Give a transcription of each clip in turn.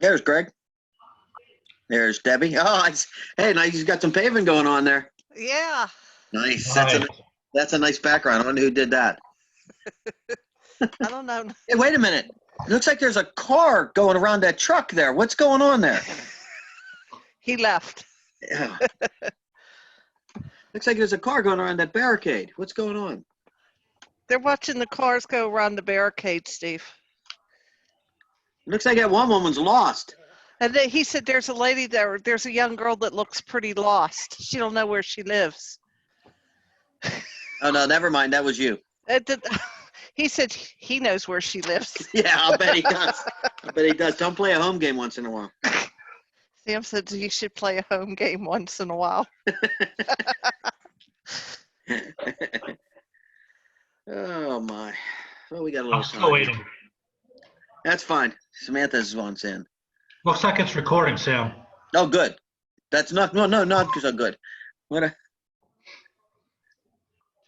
There's Greg. There's Debbie. Oh, hey, nice. He's got some paving going on there. Yeah. Nice. Hi. That's a nice background. I wonder who did that. I don't know. Hey, wait a minute. It looks like there's a car going around that truck there. What's going on there? He left. Yeah. Looks like there's a car going around that barricade. What's going on? They're watching the cars go around the barricade, Steve. Looks like that one woman's lost. And then he said there's a lady there. There's a young girl that looks pretty lost. She don't know where she lives. Oh, no, never mind. That was you. He said he knows where she lives. Yeah, I'll bet he does. I bet he does. Don't play a home game once in a while. Sam said you should play a home game once in a while. Oh, my. Well, we got a little I'm still waiting. That's fine. Samantha's one's in. Looks like it's recording, Sam. Oh, good. That's not so good. Just What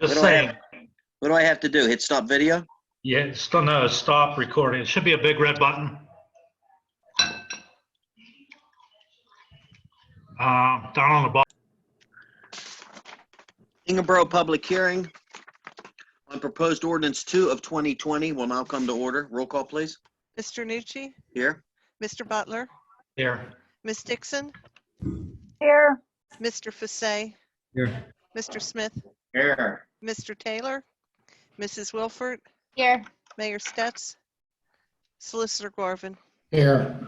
do I saying. What do I have to do? Hit stop video? Yeah, still no, stop recording. It should be a big red button. Down on the bottom. Ingram public hearing on proposed ordinance 2 of 2020 will now come to order. Roll call, please. Mr. Nucci, Here. Mr. Butler, Here. Ms. Dixon, Here. Mr. Fassay, Here. Mr. Smith, Here. Mr. Taylor, Mrs. Wilford, Here. Mayor Stetz, Solicitor Garvin. Here.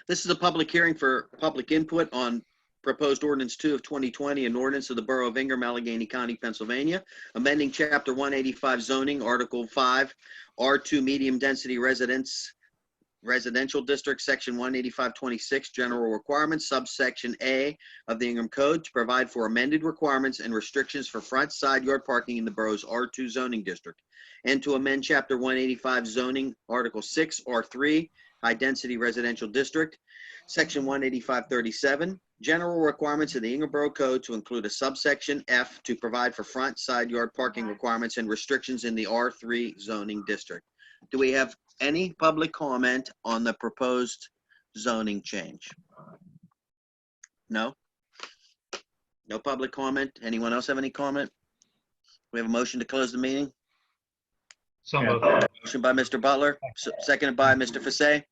This is a public hearing for public input on proposed ordinance 2 of 2020, an ordinance of the Borough of Ingram, Allegheny County, Pennsylvania, amending Chapter 185 zoning, Article 5, R2 medium density residential district, Section 18526, general requirements, subsection A of the Ingram Code to provide for amended requirements and restrictions for front side yard parking in the borough's R2 zoning district, and to amend Chapter 185 zoning, Article 6, R3, high density residential district, Section 18537, general requirements of the Ingram Borough Code to include a subsection F to provide for front side yard parking requirements and restrictions in the R3 zoning district. Do we have any public comment on the proposed zoning change? No? No public comment? Anyone else have any comment? We have a motion to close the meeting. So moved. Motion by Mr. Butler, seconded by Mr. Fassay.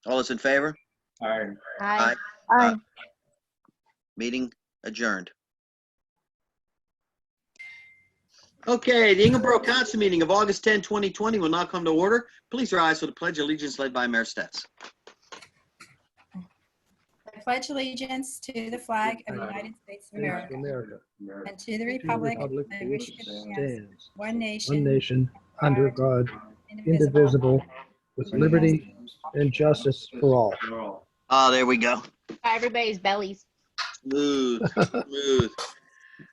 All those in favor? Aye. Aye. Aye. Meeting adjourned. Okay, the Ingram Borough Council meeting of August 10, 2020 will now come to order. Please rise for the Pledge of Allegiance led by Mayor Stetz. I pledge allegiance to the flag of the United States of America and to the republic for which it stands, one nation, under God, indivisible, with liberty and justice for all. Oh, there we go. Everybody's bellies. Smooth, smooth.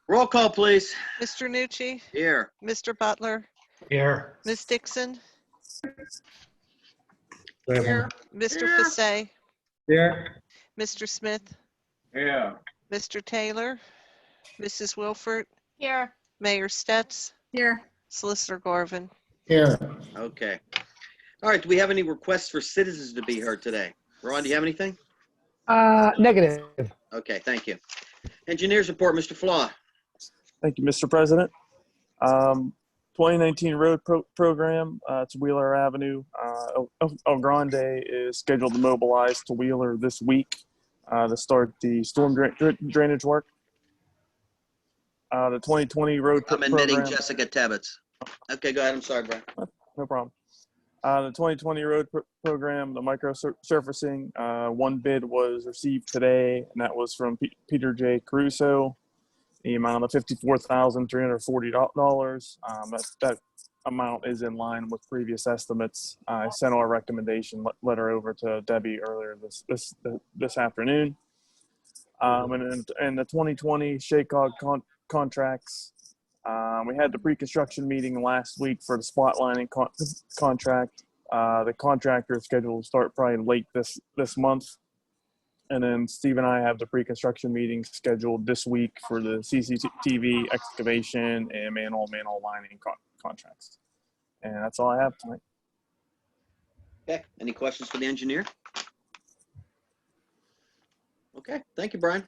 Roll call, please. Mr. Nucci, Here. Mr. Butler, Here. Ms. Dixon, Here. Mr. Fassay, Here. Mr. Smith, Here. Mr. Taylor, Mrs. Wilford, Here. Mayor Stetz, Here. Solicitor Garvin. Here. Okay. All right, do we have any requests for citizens to be heard today? Ron, do you have anything? Negative. Okay, thank you. Engineers report, Mr. Flaw. Thank you, Mr. President. 2019 road program to Wheeler Avenue. El Grande is scheduled to mobilize to Wheeler this week to start the storm drainage work. The 2020 road I'm admitting program. Jessica Tebbets. Okay, go ahead. I'm sorry, Brian. No problem. The 2020 road program, the micro surfacing, one bid was received today, and that was from Peter J. Caruso, the amount of $54,340. That amount is in line with previous estimates. I sent our recommendation letter over to Debbie earlier this afternoon. And the 2020 SHACOG contracts. We had the pre-construction meeting last week for the spot lining contract. The contractor is scheduled to start probably late this month. And then Steve and I have the pre-construction meeting scheduled this week for the CCTV excavation and manhole lining contracts. And that's all I have tonight. Okay, any questions for the engineer? Okay, thank you, Brian.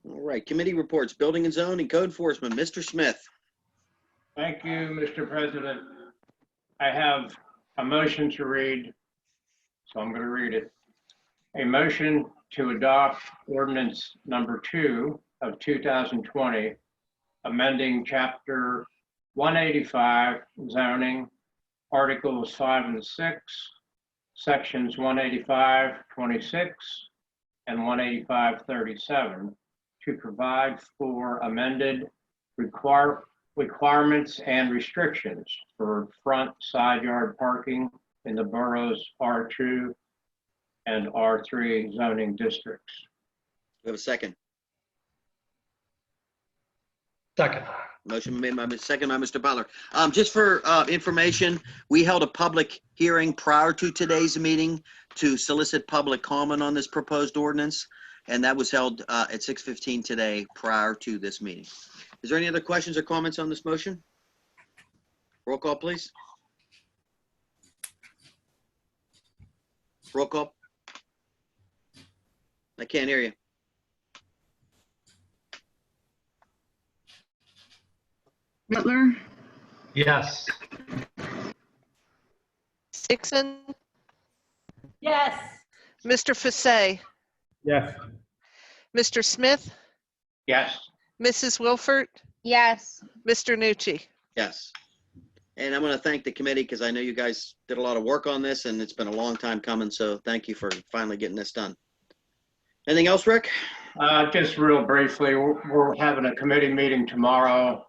All right, committee reports, building and zoning, code enforcement, Mr. Smith. Thank you, Mr. President. I have a motion to read, so I'm going to read it. A motion to adopt ordinance number 2 of 2020, amending chapter 185 zoning, articles 5 and 6, sections 185-26 and 185-37 to provide for amended requirements and restrictions for front side yard parking in the borough's R2 and R3 zoning districts. We have a second. Second. Motion made by second by Mr. Butler. Just for information, we held a public hearing prior to today's meeting to solicit public comment on this proposed ordinance, and that was held at 6:15 today prior to this meeting. Is there any other questions or comments on this motion? Roll call, please. Roll call. I can't hear you. Butler, Yes. Dixon, Yes. Mr. Fasay, Yes. Mr. Smith, Yes. Mrs. Wilford, Yes. Mr. Nucci. Yes. And I'm going to thank the committee because I know you guys did a lot of work on this and it's been a long time coming. So thank you for finally getting this done. Anything else, Rick? Just real briefly, we're having a committee meeting tomorrow.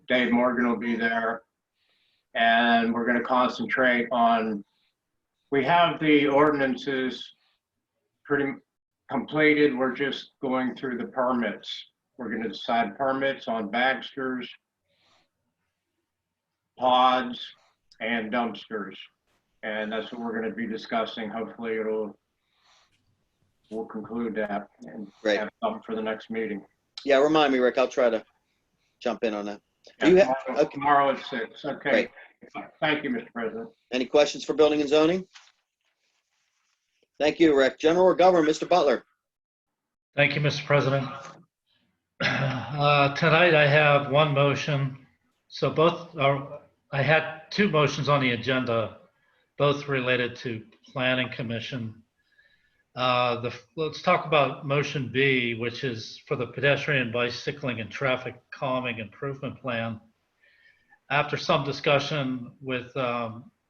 Dave Morgan will be there. And we're going to concentrate on, we have the ordinances pretty completed. We're just going through the permits. We're going to decide permits on bagsters, pods, and dumpsters. And that's what we're going to be discussing. Hopefully we'll conclude that and Great. have something for the next meeting. Yeah, remind me, Rick. I'll try to jump in on that. Yeah, You have- tomorrow, okay. tomorrow at 6. Okay. Great. Thank you, Mr. President. Any questions for building and zoning? Thank you, Rick. General Government, Mr. Butler. Thank you, Mr. President. Tonight I have one motion. So I had two motions on the agenda, both related to Planning Commission. Let's talk about motion B, which is for the pedestrian, bicycling, and traffic calming improvement plan. After some discussion with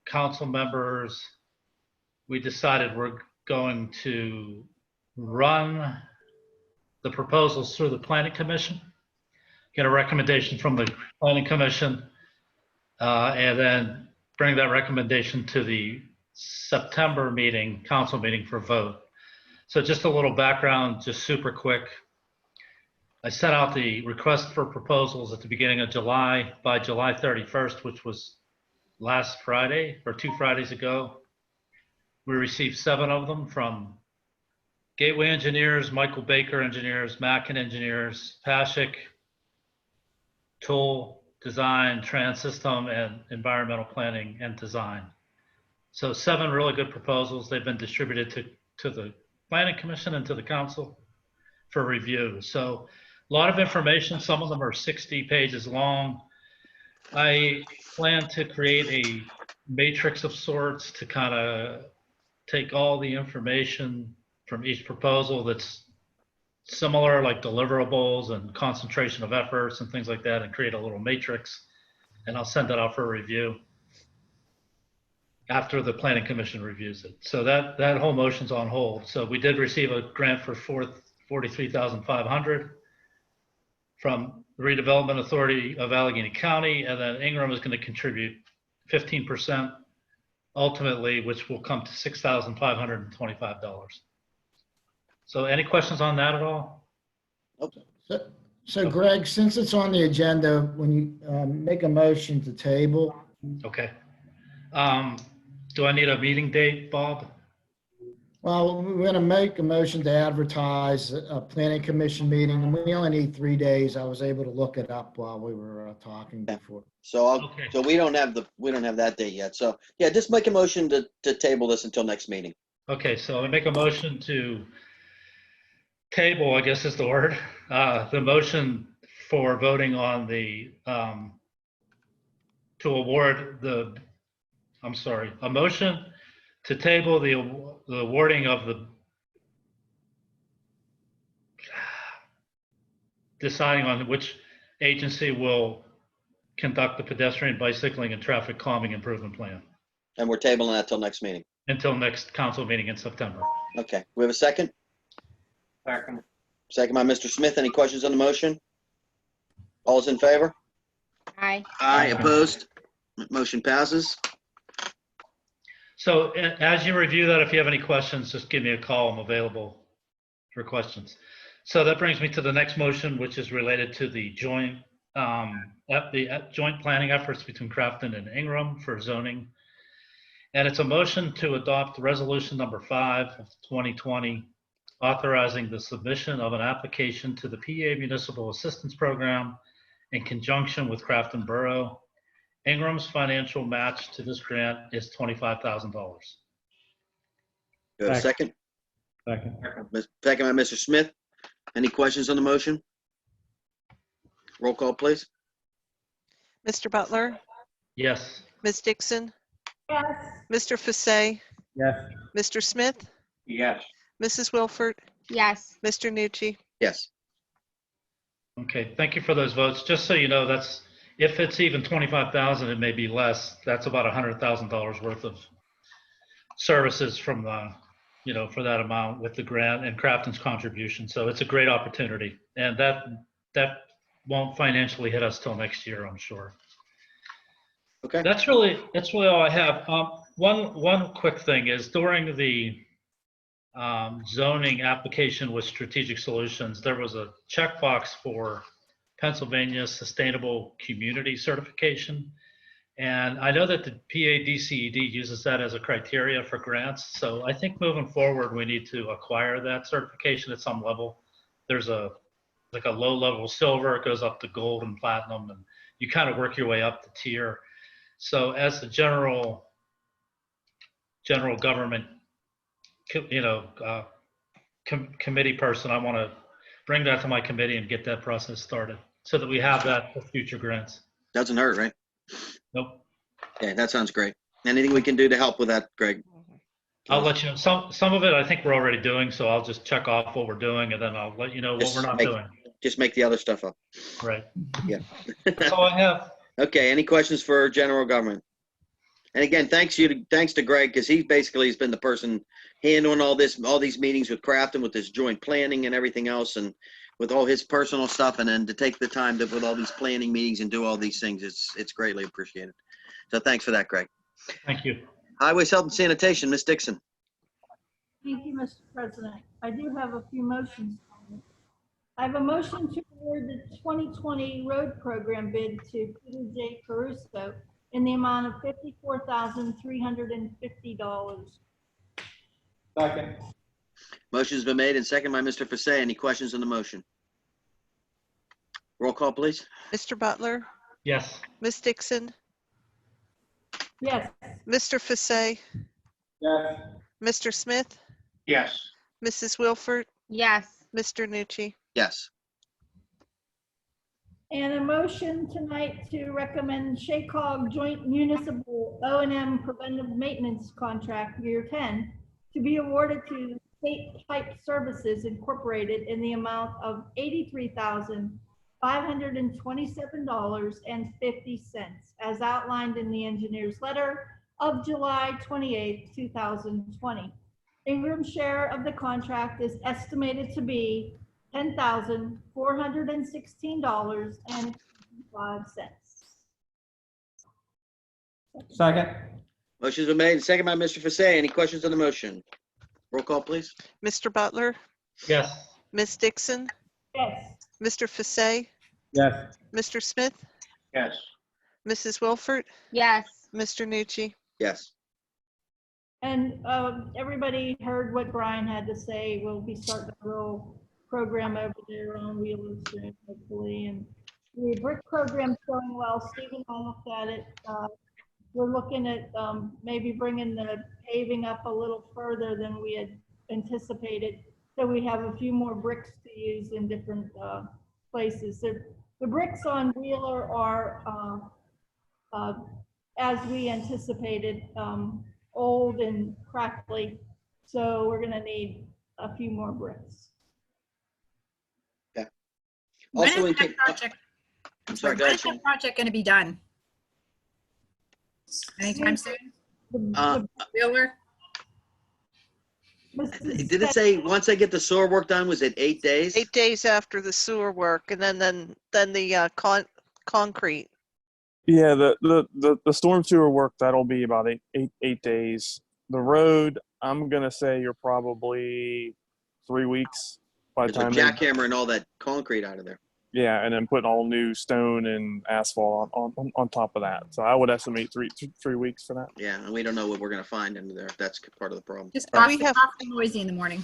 council members, we decided we're going to run the proposals through the Planning Commission, get a recommendation from the Planning Commission, and then bring that recommendation to the September meeting, council meeting for vote. So just a little background, just super quick. I sent out the request for proposals at the beginning of July. By July 31st, which was last Friday or 2 Fridays ago, we received 7 of them from Gateway Engineers, Michael Baker Engineers, Mackin Engineers, Paschik, Tool Design, Trans System, and Environmental Planning and Design. So 7 really good proposals. They've been distributed to the Planning Commission and to the council for review. So a lot of information. Some of them are 60 pages long. I plan to create a matrix of sorts to kind of take all the information from each proposal that's similar, like deliverables and concentration of efforts and things like that, and create a little matrix. And I'll send that out for review after the Planning Commission reviews it. So that whole motion's on hold. So we did receive a grant for $43,500 from the Redevelopment Authority of Allegheny County, and then Ingram is going to contribute 15% ultimately, which will come to $6,525. So any questions on that at all? So Greg, since it's on the agenda, when you make a motion to table. Okay. Do I need a meeting date, Bob? Well, we're going to make a motion to advertise a planning commission meeting, and we only need 3 days. I was able to look it up while we were talking before. So Okay. so we don't have that date yet. So yeah, just make a motion to table this until next meeting. Okay, so I make a motion to table, I guess is the word, the motion for voting on the, to award the, I'm sorry, a motion to table the awarding of the, deciding on which agency will conduct the pedestrian, bicycling, and traffic calming improvement plan And we're tabling that till next meeting. until next council meeting in September. Okay, we have a second? Second. Second by Mr. Smith. Any questions on the motion? All's in favor? Aye. Aye, opposed? Motion passes. So as you review that, if you have any questions, just give me a call. I'm available for questions. So that brings me to the next motion, which is related to the joint joint planning efforts between Crafton and Ingram for zoning. And it's a motion to adopt resolution number 5 of 2020, authorizing the submission of an application to the PA Municipal Assistance Program in conjunction with Crafton Borough. Ingram's financial match to this grant is $25,000. Do I have a second? Second. Second by Mr. Smith. Any questions on the motion? Roll call, please. Mr. Butler, Yes. Ms. Dixon, Yes. Mr. Fasay, Yes. Mr. Smith, Yes. Mrs. Wilford, Yes. Mr. Nucci. Yes. Okay, thank you for those votes. Just so you know, that's, if it's even 25,000, it may be less. That's about $100,000 worth of services from the, you know, for that amount with the grant and Crafton's contribution. So it's a great opportunity, and that won't financially hit us till next year, I'm sure. Okay. That's really all I have. One quick thing is during the zoning application with Strategic Solutions, there was a checkbox for Pennsylvania Sustainable Community Certification. And I know that the PADCED uses that as a criteria for grants. So I think moving forward, we need to acquire that certification at some level. There's like a low level silver, it goes up to gold and platinum, and you kind of work your way up the tier. So as the general government, you know, committee person, I want to bring that to my committee and get that process started so that we have that for future grants. Doesn't hurt, right? Nope. Okay, that sounds great. Anything we can do to help with that, Greg? I'll let you know. Some of it I think we're already doing, so I'll just check off what we're doing, and then I'll let you know what we're not doing. Just make the other stuff up. Right. Yeah. That's all I have. Okay, any questions for general government? And again, thanks to Greg, because he's been the person handling all these meetings with Crafton, with this joint planning and everything else, and with all his personal stuff, and then to take the time with all these planning meetings and do all these things, it's greatly appreciated. So thanks for that, Greg. Thank you. Highways, Health, and Sanitation, Ms. Dixon. Thank you, Mr. President. I do have a few motions. I have a motion to award the 2020 road program bid to Peter J. Caruso in the amount of $54,350. Second. Motion's been made and second by Mr. Fasay. Any questions on the motion? Roll call, please. Mr. Butler, Yes. Ms. Dixon, Yes. Mr. Fasay, Yes. Mr. Smith, Yes. Mrs. Wilford, Yes. Mr. Nucci. Yes. And a motion tonight to recommend SHACOG Joint Municipal O&M Preventive Maintenance Contract Year 10 to be awarded to State Pipe Services Incorporated in the amount of $83,527.50 as outlined in the engineer's letter of July 28, 2020. Ingram's share of the contract is estimated to be $10,416.55. Second. Motion's been made and second by Mr. Fasay. Any questions on the motion? Roll call, please. Mr. Butler, Yes. Ms. Dixon, Yes. Mr. Fasay, Yes. Mr. Smith, Yes. Mrs. Wilford, Yes. Mr. Nucci. Yes. And everybody heard what Brian had to say. We'll be starting a little program over there on wheels soon, hopefully. And the brick program's going well. Steve and I looked at it. we're looking at maybe bringing the paving up a little further than we had anticipated. So we have a few more bricks to use in different places. So the bricks on Wheeler are, as we anticipated, old and crackly. So we're gonna need a few more bricks. When Also, is that project? I'm sorry, go When ahead, is that Shannon. project going to be done? Anytime soon? Wheeler? Did it say once I get the sewer work done, was it 8 days? 8 days after the sewer work, and then the concrete. Yeah, the storm sewer work, that'll be about eight days. The road, I'm gonna say you're probably 3 weeks by the There's a time they, jackhammer and all that concrete out of there. yeah, and then putting all new stone and asphalt on top of that. So I would estimate 3 weeks for that. Yeah, and we don't know what we're gonna find under there. That's part of the problem. Just But awfully noisy in the morning.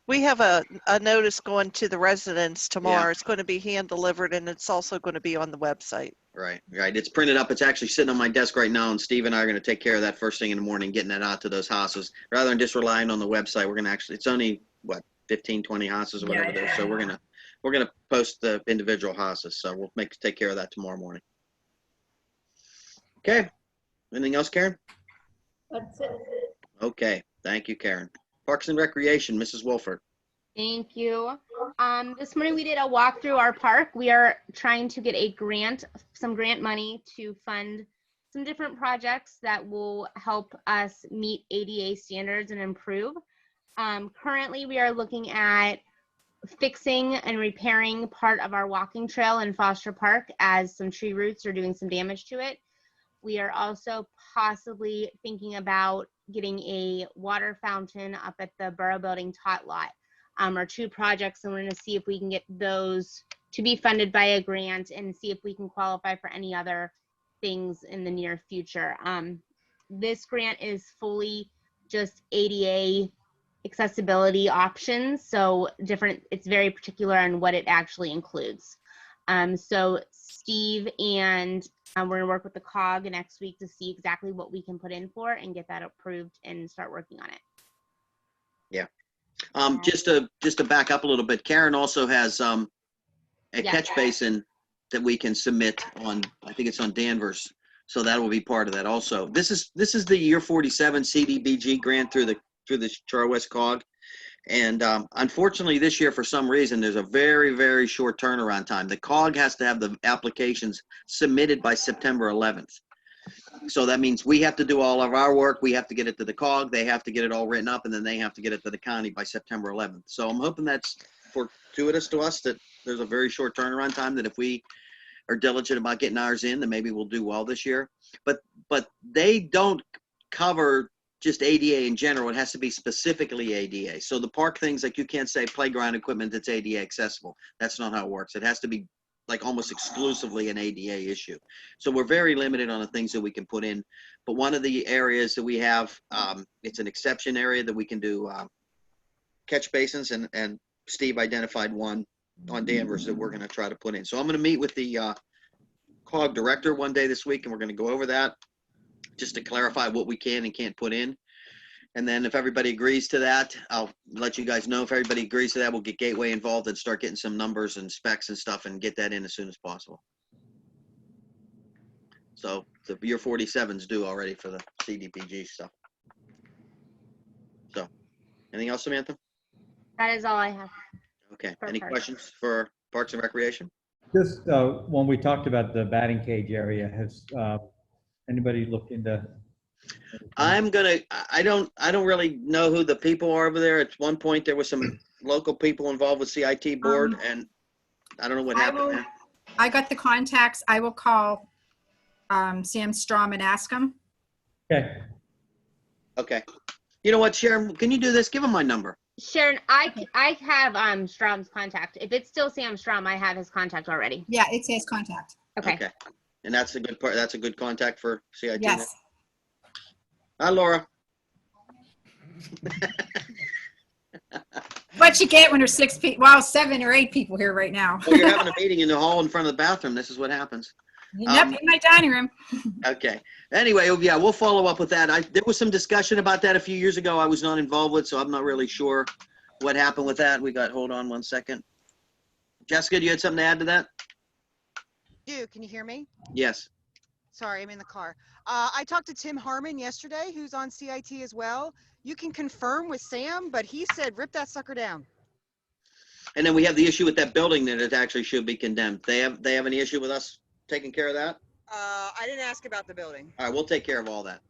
We have a notice going to the residents tomorrow. Yeah. It's going to be hand delivered, and it's also going to be on the website. Right. It's printed up. It's actually sitting on my desk right now, and Steve and I are going to take care of that first thing in the morning, getting that out to those houses. Rather than just relying on the website, we're going to actually, it's only, 15, 20 houses or whatever there. So we're going to post the individual houses. So we'll take care of that tomorrow morning. Okay. Anything else, Karen? That's it. Okay. Thank you, Karen. Parks and Recreation, Mrs. Wolford. Thank you. This morning we did a walk through our park. We are trying to get some grant money to fund some different projects that will help us meet ADA standards and improve. Currently, we are looking at fixing and repairing part of our walking trail in Foster Park as some tree roots are doing some damage to it. We are also possibly thinking about getting a water fountain up at the Borough Building tot lot. Are 2 projects, and we're going to see if we can get those to be funded by a grant and see if we can qualify for any other things in the near future. This grant is fully just ADA accessibility options, so it's very particular on what it actually includes. So Steve and we're going to work with the COG next week to see exactly what we can put in for and get that approved and start working on it. Yeah. Just to back up a little bit, Karen also has a catch basin that we can submit on, I think it's on Danvers. So that will be part of that also. This is the year 47 CDBG grant through the Charter West COG. And unfortunately this year, for some reason, there's a very, very short turnaround time. The COG has to have the applications submitted by September 11th. So that means we have to do all of our work. We have to get it to the COG. They have to get it all written up, and then they have to get it to the county by September 11th. So I'm hoping that's fortuitous to us, that there's a very short turnaround time, that if we are diligent about getting ours in, then maybe we'll do well this year. But they don't cover just ADA in general. It has to be specifically ADA. So the park things, like, you can't say playground equipment that's ADA accessible. That's not how it works. It has to be like almost exclusively an ADA issue. So we're very limited on the things that we can put in. But one of the areas that we have, it's an exception area that we can do catch basins, and Steve identified one on Danvers that we're going to try to put in. So I'm going to meet with the COG director one day this week, and we're going to go over that just to clarify what we can and can't put in. And then if everybody agrees to that, I'll let you guys know. If everybody agrees to that, we'll get Gateway involved and start getting some numbers and specs and stuff and get that in as soon as possible. So the year 47's due already for the CDBG stuff. So anything else, Samantha? That is all I have. Okay. For Any parks. questions for Parks and Recreation? Just when we talked about the batting cage area, has anybody looked into? I don't really know who the people are over there. At one point, there was some local people involved with CIT board, and I don't know what happened. I got the contacts. I will call Sam Strom and ask him. Okay. Okay. You know what, Sharon? Can you do this? Give him my number. Sharon, I have Strom's contact. If it's still Sam Strom, I have his contact already. Yeah, it says contact. Okay. And that's a good part. That's a good contact for CIT. Yes. Hi, Laura. What you get when there's 7 or 8 people here right now. Well, you're having a meeting in the hall in front of the bathroom. This is what happens. Yep, in my dining room. Okay. Anyway, yeah, we'll follow up with that. There was some discussion about that a few years ago. I was not involved with, so I'm not really sure what happened with that. Hold on one second. Jessica, do you had something to add to that? Can you hear me? Yes. Sorry, I'm in the car. I talked to Tim Harmon yesterday, who's on CIT as well. You can confirm with Sam, but he said rip that sucker down. And then we have the issue with that building that it actually should be condemned. They have any issue with us taking care of that? I didn't ask about the building. All right, we'll take care of all that.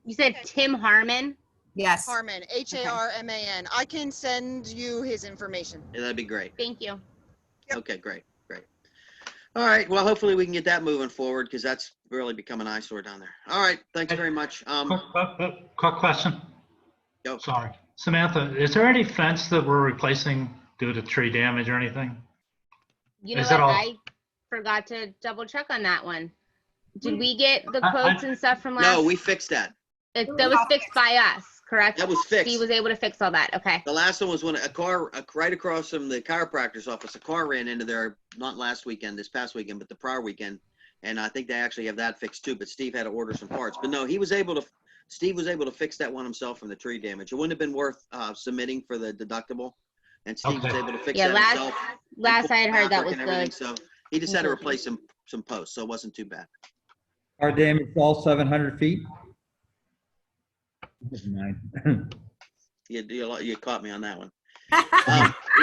You said Tim Harmon? Yes. Harmon, Harman. I can send you his information. Yeah, that'd be great. Thank you. Yep. Okay, great. All right, well, hopefully we can get that moving forward because that's really become an eyesore down there. All right, thanks very much. Quick question. Go. Sorry. Samantha, is there any fence that we're replacing due to tree damage or anything? You know Is what? it all- I forgot to double check on that one. Did we get the quotes and stuff from last? No, we fixed that. That was fixed by us, correct? That was fixed. He was able to fix all that. Okay. The last one was when a car right across from the chiropractor's office, a car ran into there, not last weekend, this past weekend, but the prior weekend. And I think they actually have that fixed too, but Steve had to order some parts. But no, Steve was able to fix that one himself from the tree damage. It wouldn't have been worth submitting for the deductible. And Steve was able to fix that himself. Last I had heard that was good. So he just had to replace some posts, so it wasn't too bad. Our damage all 700 feet? Never You caught me on that one.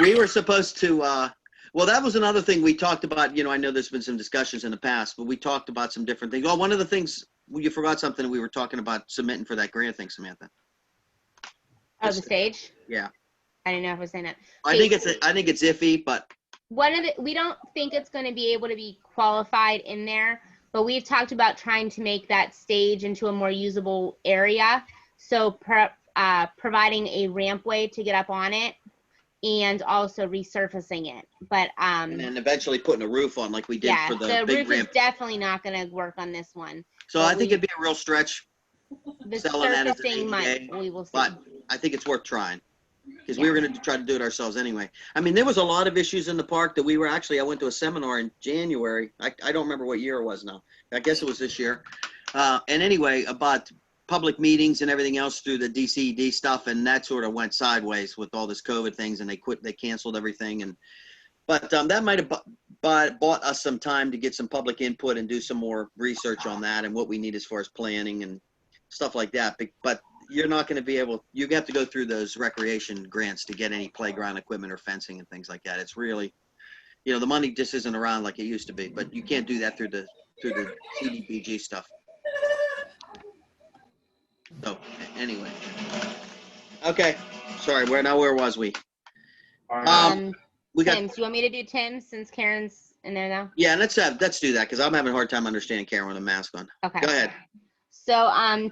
We were supposed to, well, that was another thing we talked about. I know there's been some discussions in the past, but we talked about some different things. Well, one of the things, you forgot something we were talking about submitting for that grant thing, Samantha. Oh, the stage? Yeah. I didn't know if I was saying that. I think it's iffy, but we don't think it's going to be able to be qualified in there, but we've talked about trying to make that stage into a more usable area. So providing a rampway to get up on it and also resurfacing it. But and then eventually putting a roof on like we did for the big roof ramp. is definitely not going to work on this one. So I think it'd be a real stretch The selling that as an surfacing might, ADA, we will see. but I think it's worth trying because we were going to try to do it ourselves anyway. I mean, there was a lot of issues in the park that I went to a seminar in January. I don't remember what year it was now. I guess it was this year. And anyway, about public meetings and everything else through the DCED stuff, and that sort of went sideways with all this COVID things, and they canceled everything. But that might have bought us some time to get some public input and do some more research on that and what we need as far as planning and stuff like that. But you're not going to be able, you have to go through those recreation grants to get any playground equipment or fencing and things like that. It's really, the money just isn't around like it used to be, but you can't do that through the CDBG stuff. So anyway, okay. Sorry, where was we? We got. Tim's. You want me to do Tim's since Karen's in there now? Yeah, let's do that because I'm having a hard time understanding Karen with a mask on. Okay. Go ahead. So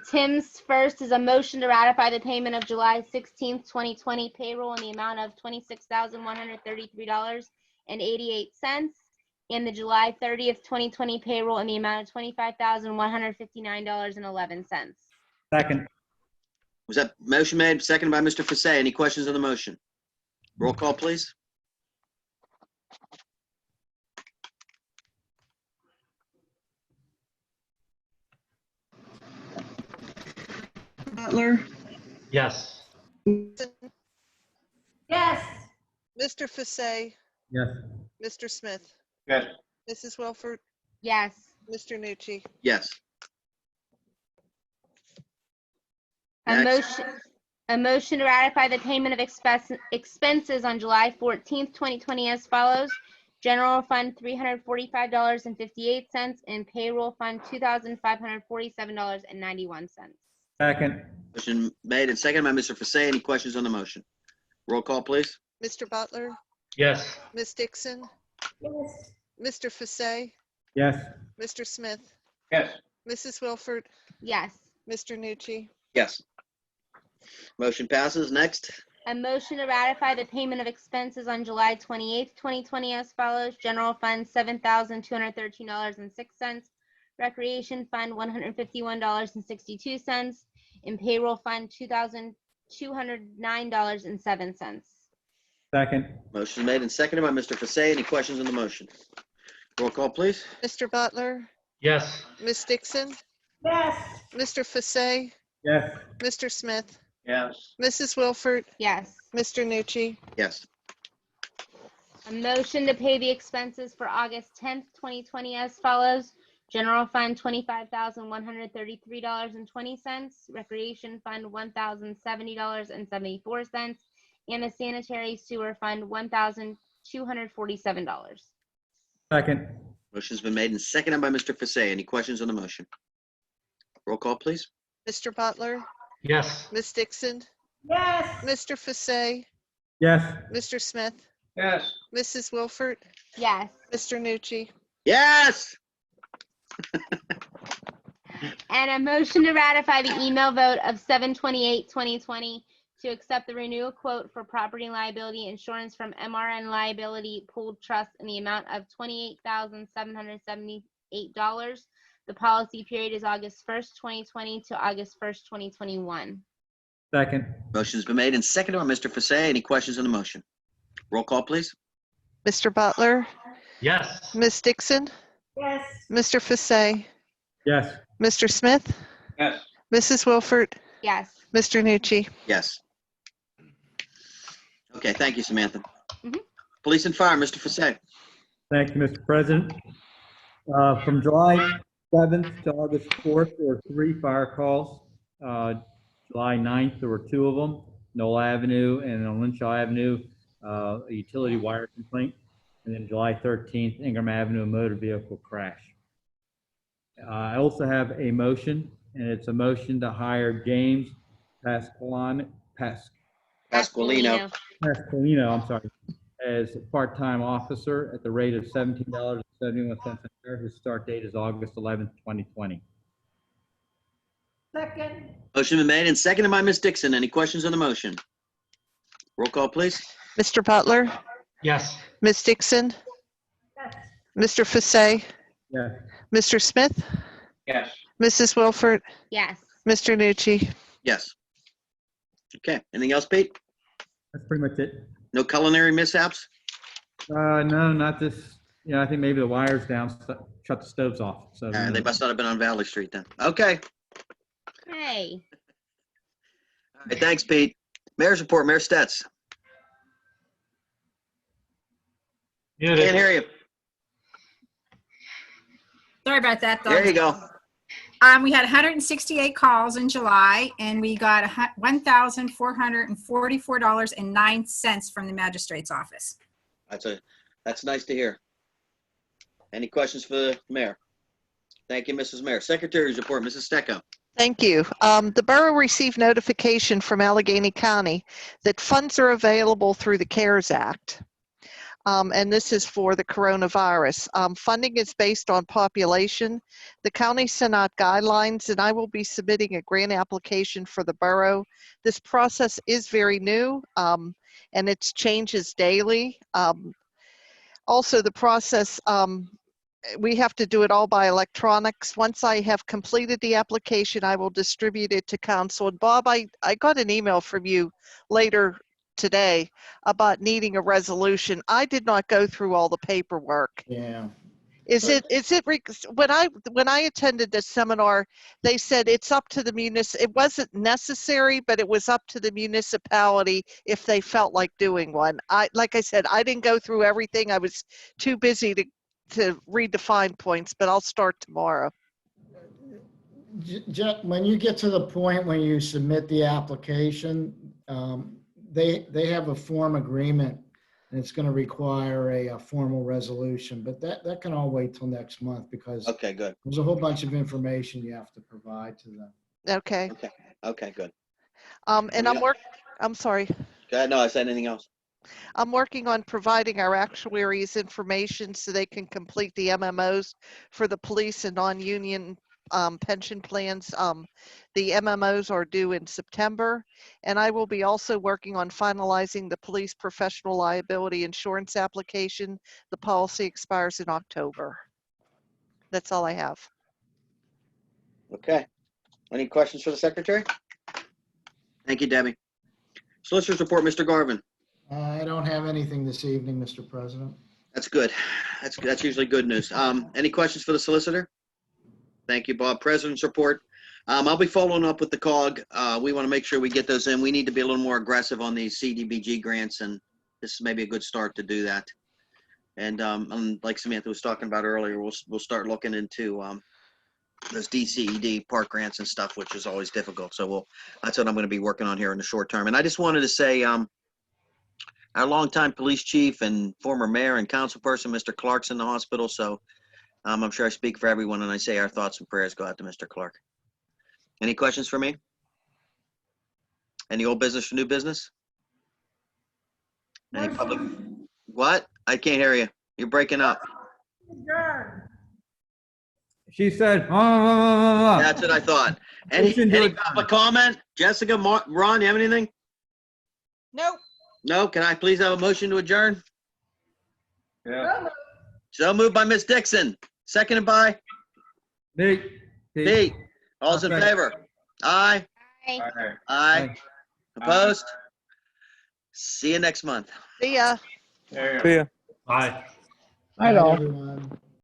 Tim's first is a motion to ratify the payment of July 16th, 2020 payroll in the amount of $26,133.88 and the July 30th, 2020 payroll in the amount of $25,159.11. Second. Was that motion made? Seconded by Mr. Fasay. Any questions on the motion? Roll call, please. Butler, Yes. Yes. Mr. Fasay, Yes. Mr. Smith, Yes. Mrs. Wilford, Yes. Mr. Nucci. Yes. A Next. motion to ratify the payment of expenses on July 14th, 2020 as follows. General fund $345.58 and payroll fund $2,547.91. Second. Motion made and seconded by Mr. Fasay. Any questions on the motion? Roll call, please. Mr. Butler, Yes. Ms. Dixon, Yes. Mr. Fasay, Yes. Mr. Smith, Yes. Mrs. Wilford, Yes. Mr. Nucci. Yes. Motion passes. Next. A motion to ratify the payment of expenses on July 28th, 2020 as follows. General fund $7,213.06. Recreation fund $151.62. And payroll fund $2,209.07. Second. Motion made and seconded by Mr. Fasay. Any questions on the motion? Roll call, please. Mr. Butler, Yes. Ms. Dixon, Yes. Mr. Fasay, Yes. Mr. Smith, Yes. Mrs. Wilford, Yes. Mr. Nucci. Yes. A motion to pay the expenses for August 10th, 2020 as follows. General Fund, $25,133.20. Recreation Fund, $1,070.74. And the Sanitary Sewer Fund, $1,247. Second. Motion's been made and seconded by Mr. Fasay. Any questions on the motion? Roll call, please. Mr. Butler, Yes. Ms. Dixon, Yes. Mr. Fasay, Yes. Mr. Smith, Yes. Mrs. Wilford, Yes. Mr. Nucci. Yes. And a motion to ratify the email vote of 7/28/2020 to accept the renewal quote for property and liability insurance from MRN Liability Pooled Trust in the amount of $28,778. The policy period is August 1st, 2020 to August 1st, 2021. Second. Motion's been made and seconded by Mr. Fasay. Any questions on the motion? Roll call, please. Mr. Butler, Yes. Ms. Dixon, Yes. Mr. Fasay, Yes. Mr. Smith, Yes. Mrs. Wilford, Yes. Mr. Nucci. Yes. Okay, thank you, Samantha. Mhm. Police and Fire, Mr. Fasay. Thank you, Mr. President. From July 7th to August 4th, there were 3 fire calls. July 9th, there were 2 of them, Knoll Avenue and on Linshaw Avenue, a utility wire complaint. And then July 13th, Ingram Avenue, a motor vehicle crash. I also have a motion, and it's a motion to hire James Pasqualino, I'm sorry, as a part-time officer at the rate of $17.71 an hour. His start date is August 11th, 2020. Second. Motion been made and seconded by Ms. Dixon. Any questions on the motion? Roll call, please. Mr. Butler, Yes. Ms. Dixon, Yes. Mr. Fasay, Yes. Mr. Smith, Yes. Mrs. Wilford, Yes. Mr. Nucci. Yes. Okay, anything else, Pete? That's pretty much it. No culinary mishaps? No, not this. I think maybe the wire's down, shut the stoves off. So They must not have been on Valley Street then. Okay. Hey. All right, thanks, Pete. Mayor's report, Mayor Stetz. Muted. Can't hear you. Sorry about that. There you go. We had 168 calls in July, and we got $1,444.09 from the magistrate's office. That's nice to hear. Any questions for the mayor? Thank you, Mrs. Mayor. Secretary's report, Mrs. Stecco. Thank you. The borough received notification from Allegheny County that funds are available through the CARES Act. And this is for the coronavirus. Funding is based on population. The county sent out guidelines, and I will be submitting a grant application for the borough. This process is very new, and it changes daily. Also, the process, we have to do it all by electronics. Once I have completed the application, I will distribute it to council. And Bob, I got an email from you later today about needing a resolution. I did not go through all the paperwork. Yeah. When I attended the seminar, they said it's up to the it wasn't necessary, but it was up to the municipality if they felt like doing one. Like I said, I didn't go through everything. I was too busy to read the fine points, but I'll start tomorrow. When you get to the point when you submit the application, they have a form agreement, and it's going to require a formal resolution, but that can all wait till next month because Okay, good. there's a whole bunch of information you have to provide to them. Okay. Okay, good. And I'm sorry. Go ahead. No, I said anything else. I'm working on providing our actuaries information so they can complete the MMOs for the police and non-union pension plans. The MMOs are due in September, and I will be also working on finalizing the police professional liability insurance application. The policy expires in October. That's all I have. Okay. Any questions for the secretary? Thank you, Debbie. Solicitor's report, Mr. Garvin. I don't have anything this evening, Mr. President. That's good. That's usually good news. Any questions for the solicitor? Thank you, Bob. President's report. I'll be following up with the COG. We want to make sure we get those in. We need to be a little more aggressive on these CDBG grants, and this is maybe a good start to do that. And like Samantha was talking about earlier, we'll start looking into those DCED park grants and stuff, which is always difficult. So that's what I'm going to be working on here in the short term. And I just wanted to say, our longtime police chief and former mayor and council person, Mr. Clark's in the hospital. So I'm sure I speak for everyone when I say our thoughts and prayers go out to Mr. Clark. Any questions for me? Any old business or new business? Any public? What? I can't hear you. You're breaking up. She said, That's what I thought. Any Motion to adjourn. public comment? Jessica, Ron, you have anything? Nope. No? Can I please have a motion to adjourn? Yeah. So moved by Ms. Dixon. Seconded by Nate. Pete. All's in Okay. favor? Aye. Bye. All right. Aye. Opposed? See you next month. See ya. There you go. See ya. Bye. Night, everyone.